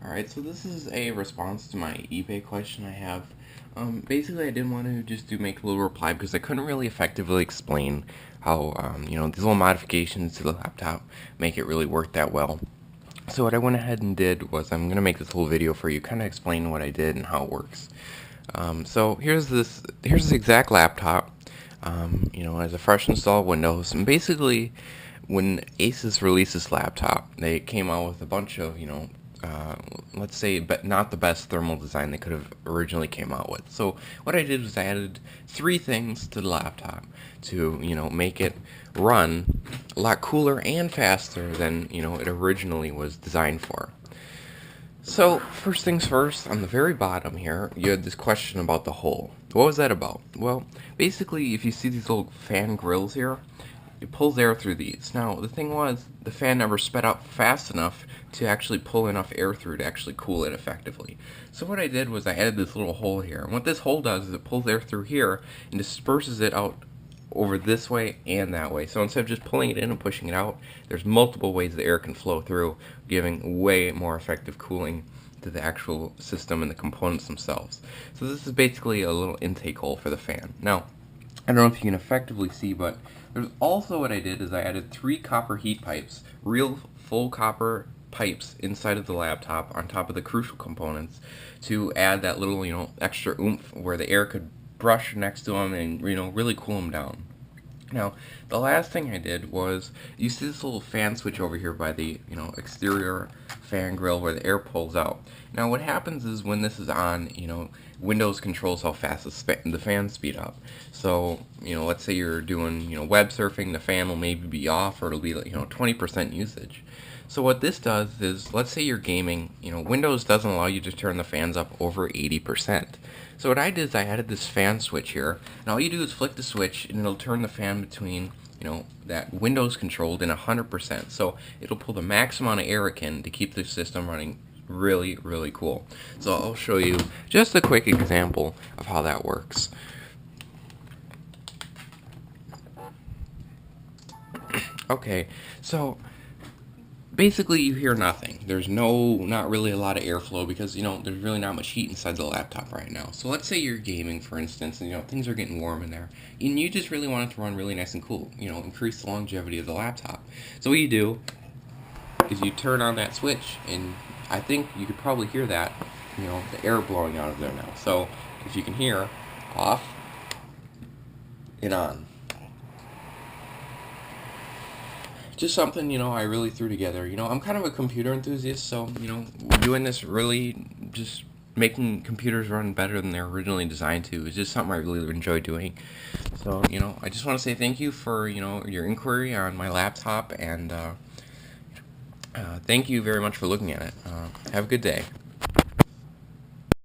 Alright, so this is a response to my eBay question I have. Basically, I didn't want to just make a little reply because I couldn't really effectively explain how, these little modifications to the laptop make it really work that well. So what I went ahead and did was I'm going to make this whole video for you, kind of explain what I did and how it works. So here's this exact laptop, as a fresh installed Windows, and basically when Asus released this laptop, they came out with a bunch of, let's say, but not the best thermal design they could have originally came out with. So what I did was I added 3 things to the laptop to, make it run a lot cooler and faster than, it originally was designed for. So, first things first, on the very bottom here, you had this question about the hole. What was that about? Well, basically, if you see these little fan grills here, it pulls air through these. Now, the thing was, the fan never sped up fast enough to actually pull enough air through to actually cool it effectively. So what I did was I added this little hole here. And what this hole does is it pulls air through here and disperses it out over this way and that way. So instead of just pulling it in and pushing it out, there's multiple ways the air can flow through, giving way more effective cooling to the actual system and the components themselves. So this is basically a little intake hole for the fan. Now, I don't know if you can effectively see, but there's also what I did is I added 3 copper heat pipes, real full copper pipes inside of the laptop on top of the crucial components to add that little, extra oomph where the air could brush next to them and, really cool them down. Now, the last thing I did was, you see this little fan switch over here by the, exterior fan grill where the air pulls out. Now, what happens is when this is on, Windows controls how fast the fan speed up. So, let's say you're doing, web surfing, the fan will maybe be off, or it'll be, 20% usage. So what this does is, let's say you're gaming, Windows doesn't allow you to turn the fans up over 80%. So what I did is I added this fan switch here, and all you do is flick the switch, and it'll turn the fan between, that Windows controlled and 100%. So it'll pull the max amount of air it can to keep the system running really, really cool. So I'll show you just a quick example of how that works. Okay, so basically you hear nothing. There's not really a lot of airflow because, there's really not much heat inside the laptop right now. So let's say you're gaming, for instance, and, things are getting warm in there, and you just really want it to run really nice and cool, increase the longevity of the laptop. So what you do is you turn on that switch, and I think you could probably hear that, the air blowing out of there now. So if you can hear, off and on. Just something, I really threw together. I'm kind of a computer enthusiast, so, doing this really just making computers run better than they're originally designed to is just something I really enjoy doing. So, I just want to say thank you for, your inquiry on my laptop, and thank you very much for looking at it. Have a good day.